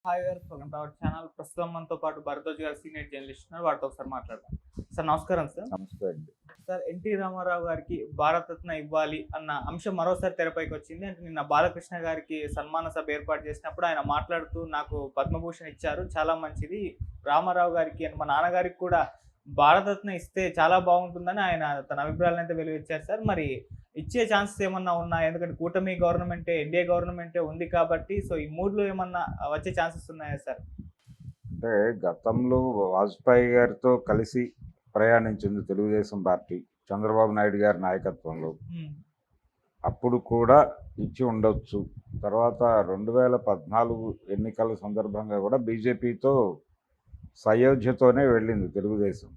Hi గారు, welcome to our channel. ప్రస్తుతం మనతో పాటు భరద్వాజ్ గారు సీనియర్ జర్నలిస్ట్ ఉన్నారు. వారితో ఒకసారి మాట్లాడదాం. సార్ నమస్కారం సార్. నమస్తే అండి. సార్, ఎన్టీ రామారావు గారికి భారతరత్న ఇవ్వాలి అన్న అంశం మరోసారి తెరపైకి వచ్చింది. అంటే నిన్న బాలకృష్ణ గారికి సన్మాన సభ ఏర్పాటు చేసినప్పుడు ఆయన మాట్లాడుతూ నాకు పద్మభూషణ్ ఇచ్చారు, చాలా మంచిది. రామారావు గారికి మా నాన్నగారికి కూడా భారతరత్న ఇస్తే చాలా బాగుంటుందని ఆయన తన అభిప్రాయాలను అయితే వెలువచ్చారు సార్. మరి ఇచ్చే ఛాన్సెస్ ఏమన్నా ఉన్నాయా? ఎందుకంటే కూటమి గవర్నమెంటే, ఎన్డీఏ గవర్నమెంటే ఉంది కాబట్టి సో ఈ మూడ్లో ఏమన్నా వచ్చే ఛాన్సెస్ ఉన్నాయా సార్? అంటే గతంలో వాజ్పేయి గారితో కలిసి ప్రయాణించింది తెలుగుదేశం పార్టీ చంద్రబాబు నాయుడు గారి నాయకత్వంలో. అప్పుడు కూడా ఇచ్చి ఉండొచ్చు. తర్వాత 2014 ఎన్నికల సందర్భంగా కూడా బీజేపీతో సయోధ్యతోనే వెళ్ళింది తెలుగుదేశం.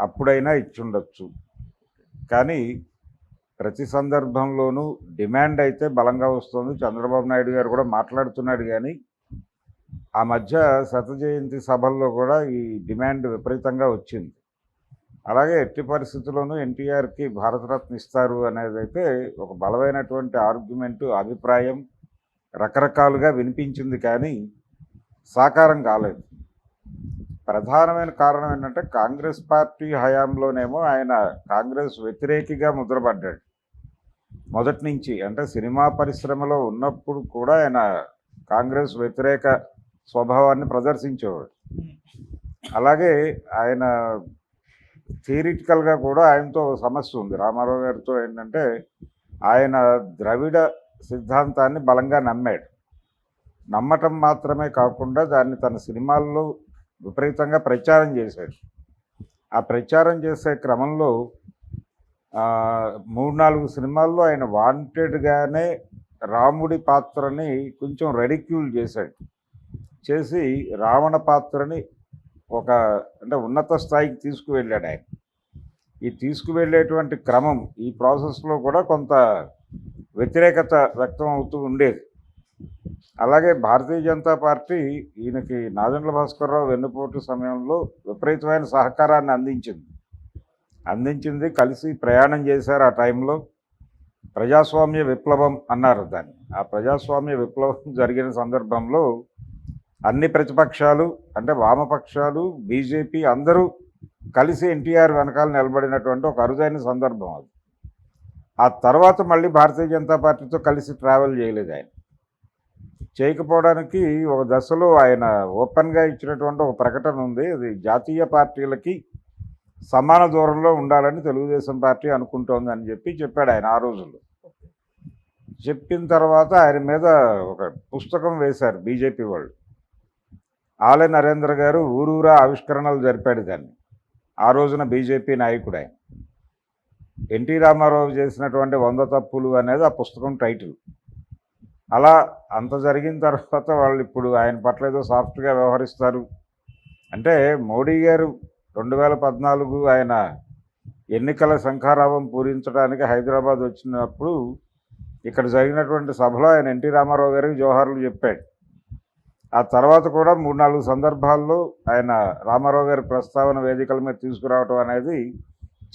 అప్పుడైనా ఇచ్చి ఉండొచ్చు. కానీ ప్రతి సందర్భంలోనూ డిమాండ్ అయితే బలంగా వస్తుంది. చంద్రబాబు నాయుడు గారు కూడా మాట్లాడుతున్నాడు. కానీ ఆ మధ్య శత జయంతి సభల్లో కూడా ఈ డిమాండ్ విపరీతంగా వచ్చింది. అలాగే ఎట్టి పరిస్థితుల్లోనూ ఎన్టీఆర్కి భారతరత్న ఇస్తారు అనేది అయితే ఒక బలమైనటువంటి ఆర్గ్యుమెంటు, అభిప్రాయం రకరకాలుగా వినిపించింది. కానీ సాకారం కాలేదు. ప్రధానమైన కారణం ఏంటంటే కాంగ్రెస్ పార్టీ హయాంలోనేమో ఆయన కాంగ్రెస్ వ్యతిరేకిగా ముద్రపడ్డాడు మొదటి నుంచి. అంటే సినిమా పరిశ్రమలో ఉన్నప్పుడు కూడా ఆయన కాంగ్రెస్ వ్యతిరేక స్వభావాన్ని ప్రదర్శించేవాడు. అలాగే ఆయన థియరిటికల్గా కూడా ఆయనతో సమస్య ఉంది. రామారావు గారితో ఏంటంటే ఆయన ద్రవిడ సిద్ధాంతాన్ని బలంగా నమ్మాడు. నమ్మటం మాత్రమే కాకుండా దాన్ని తన సినిమాల్లో విపరీతంగా ప్రచారం చేశాడు. ఆ ప్రచారం చేసే క్రమంలో 3-4 సినిమాల్లో ఆయన వాంటెడ్గానే రాముడి పాత్రని కొంచెం రెడిక్యూల్ చేశాడు. చేసి రావణ పాత్రని ఒక ఉన్నత స్థాయికి తీసుకువెళ్ళాడు ఆయన. ఈ తీసుకువెళ్ళేటువంటి క్రమం, ఈ ప్రాసెస్లో కూడా కొంత వ్యతిరేకత వ్యక్తం అవుతూ ఉండేది. అలాగే భారతీయ జనతా పార్టీ ఈయనకి నాదెండ్ల భాస్కర్రావు వెన్నుపోటు సమయంలో విపరీతమైన సహకారాన్ని అందించింది. కలిసి ప్రయాణం చేశారు. ఆ టైంలో ప్రజాస్వామ్య విప్లవం అన్నారు దాన్ని. ఆ ప్రజాస్వామ్య విప్లవం జరిగిన సందర్భంలో అన్ని ప్రతిపక్షాలు, అంటే వామపక్షాలు, బీజేపీ అందరూ కలిసి ఎన్టీఆర్ వెనకాల నిలబడినటువంటి ఒక అరుదైన సందర్భం అది. ఆ తర్వాత మళ్ళీ భారతీయ జనతా పార్టీతో కలిసి ట్రావెల్ చేయలేదు ఆయన. చేయకపోవడానికి ఒక దశలో ఆయన ఓపెన్గా ఇచ్చినటువంటి ఒక ప్రకటన ఉంది. అది జాతీయ పార్టీలకి సమాన దూరంలో ఉండాలని తెలుగుదేశం పార్టీ అనుకుంటోంది అని చెప్పాడు ఆయన ఆ రోజుల్లో. చెప్పిన తర్వాత ఆయన మీద ఒక పుస్తకం వేశారు బీజేపీ వాళ్ళు. ఆలె నరేంద్ర గారు ఊరూరా ఆవిష్కరణలు జరిపాడు దాన్ని. ఆ రోజున బీజేపీ నాయకుడు ఆయన. ఎన్టీ రామారావు చేసినటువంటి 100 తప్పులు అనేది ఆ పుస్తకం టైటిల్. అలా అంత జరిగిన తర్వాత వాళ్ళు ఇప్పుడు ఆయన పట్ల ఏదో సాఫ్ట్గా వ్యవహరిస్తారు. అంటే మోడీ గారు 2014 ఆయన ఎన్నికల శంఖారావం పూరించడానికి హైదరాబాద్ వచ్చినప్పుడు ఇక్కడ జరిగినటువంటి సభలో ఆయన ఎన్టీ రామారావు గారికి జోహార్లు చెప్పాడు. ఆ తర్వాత కూడా 3-4 సందర్భాల్లో ఆయన రామారావు గారి ప్రస్తావన వేదికల మీద తీసుకురావటం అనేది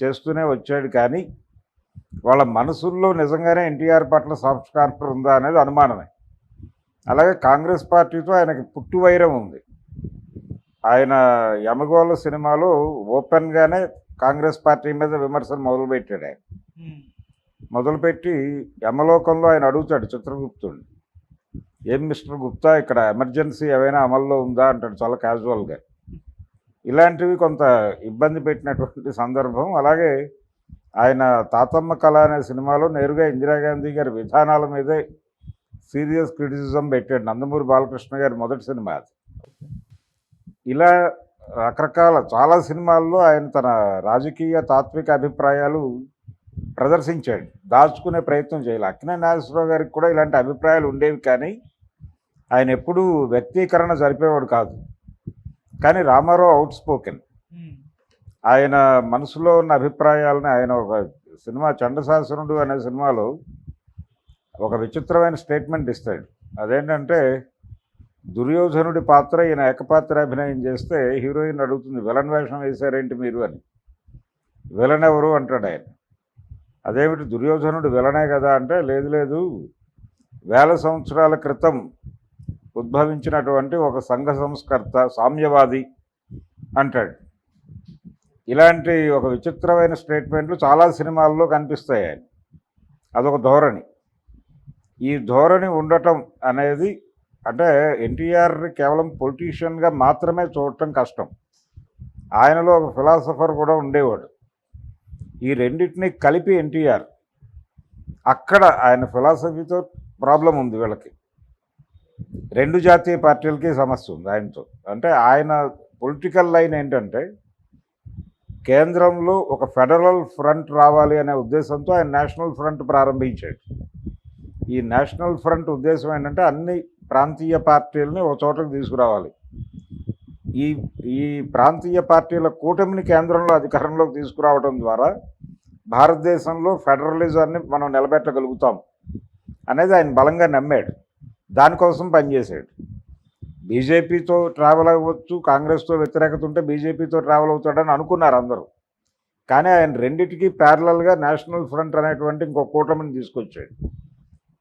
చేస్తూనే వచ్చాడు. కానీ వాళ్ళ మనసుల్లో నిజంగానే ఎన్టీఆర్ పట్ల సాఫ్ట్ కార్నర్ ఉందా అనేది అనుమానమే. అలాగే కాంగ్రెస్ పార్టీతో ఆయనకి పుట్టు వైరం ఉంది. ఆయన యమగోళ సినిమాలో ఓపెన్గానే కాంగ్రెస్ పార్టీ మీద విమర్శలు మొదలుపెట్టాడు ఆయన. మొదలుపెట్టి యమలోకంలో ఆయన అడుగుతాడు చిత్రగుప్తుడిని, ఏం మిస్టర్ గుప్తా, ఇక్కడ ఎమర్జెన్సీ ఏమైనా అమల్లో ఉందా అంటాడు చాలా క్యాజువల్గా. ఇలాంటివి కొంత ఇబ్బంది పెట్టినటువంటి సందర్భం. అలాగే ఆయన తాతమ్మ కళ అనే సినిమాలో నేరుగా ఇందిరాగాంధీ గారి విధానాల మీదే సీరియస్ క్రిటిసిజం పెట్టాడు. నందమూరి బాలకృష్ణ గారి మొదటి సినిమా అది. ఇలా రకరకాల చాలా సినిమాల్లో ఆయన తన రాజకీయ తాత్విక అభిప్రాయాలు ప్రదర్శించాడు. దాచుకునే ప్రయత్నం చేయాలి. అక్కినేని నాగేశ్వరరావు గారికి కూడా ఇలాంటి అభిప్రాయాలు ఉండేవి. కానీ ఆయన ఎప్పుడూ వ్యక్తీకరణ జరిపేవాడు కాదు. కానీ రామారావు అవుట్ స్పోకెన్. ఆయన మనసులో ఉన్న అభిప్రాయాలని ఆయన ఒక సినిమా చండశాసనుడు అనే సినిమాలో ఒక విచిత్రమైన స్టేట్మెంట్ ఇస్తాడు. అదేంటంటే దుర్యోధనుడి పాత్ర ఈయన ఏకపాత్ర అభినయం చేస్తే హీరోయిన్ అడుగుతుంది, విలన్ వేషం వేశారేంటి మీరు అని. విలన్ ఎవరు అంటాడు ఆయన. అదేమిటి దుర్యోధనుడు విలనే కదా అంటే, లేదు 1000 సంవత్సరాల క్రితం ఉద్భవించినటువంటి ఒక సంఘ సంస్కర్త, సామ్యవాది అంటాడు. ఇలాంటి ఒక విచిత్రమైన స్టేట్మెంట్లు చాలా సినిమాల్లో కనిపిస్తాయి. ఆయన అదొక ధోరణి. ఈ ధోరణి ఉండటం అనేది అంటే ఎన్టీఆర్ని కేవలం పొలిటీషియన్గా మాత్రమే చూడటం కష్టం. ఆయనలో ఒక ఫిలాసఫర్ కూడా ఉండేవాడు. ఈ రెండింటినీ కలిపి ఎన్టీఆర్, అక్కడ ఆయన ఫిలాసఫీతో ప్రాబ్లం ఉంది వీళ్ళకి. రెండు జాతీయ పార్టీలకి సమస్య ఉంది ఆయనతో. అంటే ఆయన పొలిటికల్ లైన్ ఏంటంటే కేంద్రంలో ఒక ఫెడరల్ ఫ్రంట్ రావాలి అనే ఉద్దేశంతో ఆయన నేషనల్ ఫ్రంట్ ప్రారంభించాడు. ఈ నేషనల్ ఫ్రంట్ ఉద్దేశం ఏంటంటే అన్ని ప్రాంతీయ పార్టీలని ఒక చోటకు తీసుకురావాలి. ఈ ఈ ప్రాంతీయ పార్టీల కూటమిని కేంద్రంలో అధికారంలోకి తీసుకురావడం ద్వారా భారతదేశంలో ఫెడరలిజాన్ని మనం నిలబెట్టగలుగుతాం అనేది ఆయన బలంగా నమ్మాడు. దానికోసం పనిచేశాడు. బీజేపీతో ట్రావెల్ అవ్వచ్చు, కాంగ్రెస్తో వ్యతిరేకత ఉంటే బీజేపీతో ట్రావెల్ అవుతాడని అనుకున్నారు అందరూ. కానీ ఆయన రెండింటికి ప్యారలల్గా నేషనల్ ఫ్రంట్ అనేటువంటి ఇంకో కూటమిని తీసుకొచ్చాడు.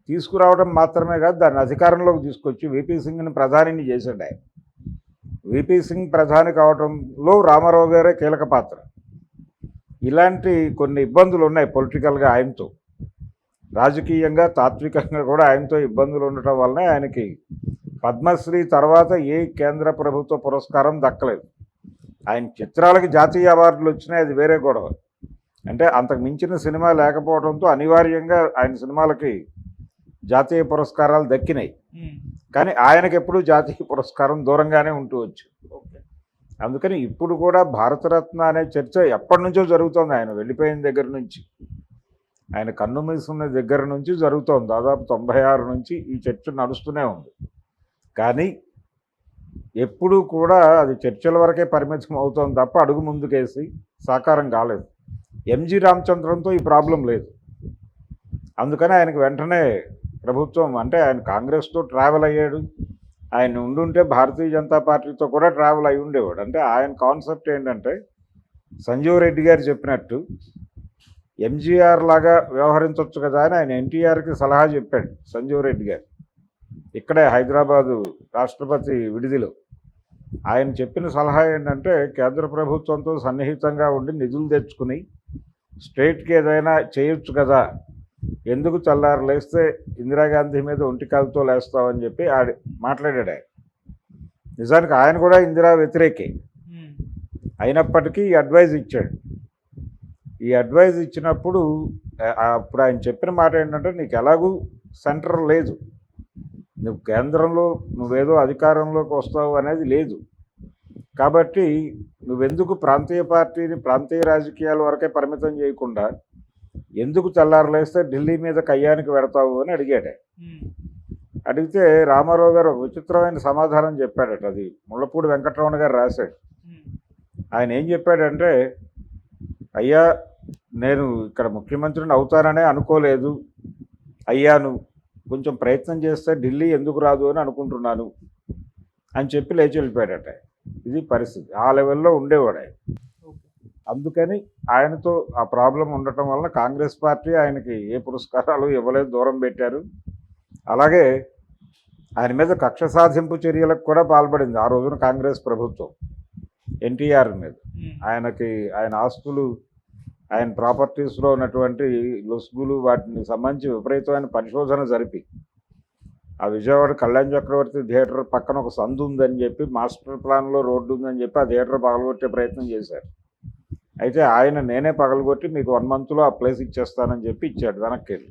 తీసుకురావడం మాత్రమే కాదు, దాన్ని అధికారంలోకి తీసుకొచ్చి వీపీ సింగ్ని ప్రధానిని చేశాడు. ఆయన వీపీ సింగ్ ప్రధాని కావడంలో రామారావు గారే కీలక పాత్ర. ఇలాంటి కొన్ని ఇబ్బందులు ఉన్నాయి పొలిటికల్గా ఆయనతో. రాజకీయంగా, తాత్వికంగా కూడా ఆయనతో ఇబ్బందులు ఉండటం వల్లనే ఆయనకి పద్మశ్రీ తర్వాత ఏ కేంద్ర ప్రభుత్వ పురస్కారం దక్కలేదు. ఆయన చిత్రాలకి జాతీయ అవార్డులు వచ్చినాయి, అది వేరే గొడవ. అంటే అంతకు మించిన సినిమా లేకపోవడంతో అనివార్యంగా ఆయన సినిమాలకి జాతీయ పురస్కారాలు దక్కినాయి. కానీ ఆయనకి ఎప్పుడూ జాతీయ పురస్కారం దూరంగానే ఉంటూ వచ్చు. అందుకని ఇప్పుడు కూడా భారతరత్న అనే చర్చ ఎప్పటి నుంచో జరుగుతోంది. ఆయన వెళ్ళిపోయిన దగ్గర నుంచి, ఆయన కన్ను మూసుకున్న దగ్గర నుంచి జరుగుతోంది. దాదాపు 96 నుంచి ఈ చర్చ నడుస్తూనే ఉంది. కానీ ఎప్పుడూ కూడా అది చర్చల వరకే పరిమితం అవుతోంది తప్ప అడుగు ముందుకేసి సాకారం కాలేదు. ఎంజి రామచంద్రంతో ఈ ప్రాబ్లం లేదు. అందుకని ఆయనకు వెంటనే ప్రభుత్వం, అంటే ఆయన కాంగ్రెస్తో ట్రావెల్ అయ్యాడు. ఆయన ఉండుంటే భారతీయ జనతా పార్టీతో కూడా ట్రావెల్ అయి ఉండేవాడు. అంటే ఆయన కాన్సెప్ట్ ఏంటంటే సంజీవ్ రెడ్డి గారు చెప్పినట్టు ఎంజీఆర్ లాగా వ్యవహరించవచ్చు కదా అని ఆయన ఎన్టీఆర్కి సలహా చెప్పాడు సంజీవ్ రెడ్డి గారు. ఇక్కడే హైదరాబాదు రాష్ట్రపతి విడిదిలో ఆయన చెప్పిన సలహా ఏంటంటే కేంద్ర ప్రభుత్వంతో సన్నిహితంగా ఉండి నిధులు తెచ్చుకుని స్టేట్కి ఏదైనా చేయొచ్చు కదా, ఎందుకు చల్లారు లేస్తే ఇందిరాగాంధీ మీద ఒంటికాలతో లేస్తామని చెప్పి మాట్లాడాడు ఆయన. నిజానికి ఆయన కూడా ఇందిరా వ్యతిరేకే అయినప్పటికీ ఈ అడ్వైజ్ ఇచ్చాడు. ఈ అడ్వైజ్ ఇచ్చినప్పుడు అప్పుడు ఆయన చెప్పిన మాట ఏంటంటే నీకు ఎలాగూ సెంటర్ లేదు, నువ్వు కేంద్రంలో నువ్వేదో అధికారంలోకి వస్తావు అనేది లేదు, కాబట్టి నువ్వెందుకు ప్రాంతీయ పార్టీని ప్రాంతీయ రాజకీయాల వరకే పరిమితం చేయకుండా ఎందుకు చల్లారలేస్తే ఢిల్లీ మీద కయ్యానికి పెడతావు అని అడిగాడు. అడిగితే రామారావు గారు ఒక విచిత్రమైన సమాధానం చెప్పాడట. అది ముళ్ళపూడి వెంకటరమణ గారు రాశాడు. ఆయన ఏం చెప్పాడంటే, అయ్యా నేను ఇక్కడ ముఖ్యమంత్రిని అవుతాననే అనుకోలేదు, అయ్యాను కొంచెం ప్రయత్నం చేస్తే ఢిల్లీ ఎందుకు రాదు అని అనుకుంటున్నాను అని చెప్పి లేచి వెళ్ళిపోయాడట. ఇది పరిస్థితి. ఆ లెవెల్లో ఉండేవాడు ఆయన. అందుకని ఆయనతో ఆ ప్రాబ్లం ఉండటం వల్ల కాంగ్రెస్ పార్టీ ఆయనకి ఏ పురస్కారాలు ఇవ్వలేదు, దూరం పెట్టారు. అలాగే ఆయన మీద కక్ష సాధింపు చర్యలకు కూడా పాల్పడింది ఆ రోజున కాంగ్రెస్ ప్రభుత్వం ఎన్టీఆర్ మీద. ఆయన ఆస్తులు, ఆయన ప్రాపర్టీస్లో ఉన్నటువంటి లొసుగులు, వాటిని సంబంధించి విపరీతమైన పరిశోధన జరిపి ఆ విజయవాడ కళ్యాణ్ చక్రవర్తి థియేటర్ పక్కన ఒక సందు ఉందని చెప్పి, మాస్టర్ ప్లాన్లో రోడ్డు ఉందని చెప్పి ఆ థియేటర్ పగలగొట్టే ప్రయత్నం చేశారు. అయితే ఆయన నేనే పగలగొట్టి మీకు 1 monthలో ఆ ప్లేస్ ఇచ్చేస్తానని చెప్పి ఇచ్చాడు వెనక్కి వెళ్ళి.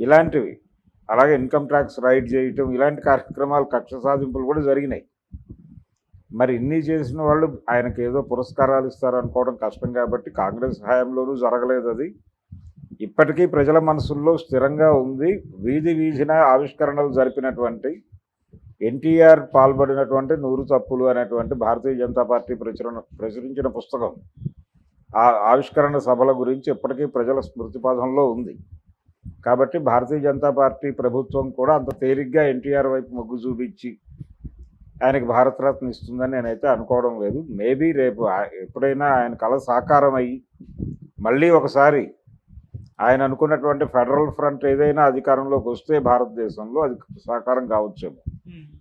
ఇలాంటివి, అలాగే ఇన్కమ్ ట్యాక్స్ రైడ్ చేయటం, ఇలాంటి కార్యక్రమాలు, కక్ష సాధింపులు కూడా జరిగినాయి. మరి ఇన్ని చేసిన వాళ్ళు ఆయనకి ఏదో పురస్కారాలు ఇస్తారనుకోవడం కష్టం కాబట్టి కాంగ్రెస్ హయాంలోనూ జరగలేదు. అది ఇప్పటికీ ప్రజల మనసుల్లో స్థిరంగా ఉంది. వీధి వీధిన ఆవిష్కరణలు జరిపినటువంటి ఎన్టీఆర్ పాల్పడినటువంటి 100 తప్పులు అనేటువంటి భారతీయ జనతా పార్టీ ప్రచురించిన పుస్తకం, ఆ ఆవిష్కరణ సభల గురించి ఇప్పటికీ ప్రజల స్మృతిపథంలో ఉంది. కాబట్టి భారతీయ జనతా పార్టీ ప్రభుత్వం కూడా అంత తేలిగ్గా ఎన్టీఆర్ వైపు మొగ్గు చూపించి ఆయనకి భారతరత్న ఇస్తుందని నేనైతే అనుకోవడం లేదు. మేబీ రేపు ఎప్పుడైనా ఆయన కళ సాకారం అయ్యి మళ్ళీ ఒకసారి ఆయన అనుకున్నటువంటి ఫెడరల్ ఫ్రంట్ ఏదైనా అధికారంలోకి వస్తే భారతదేశంలో అది సాకారం కావచ్చేమో. ఉమ్.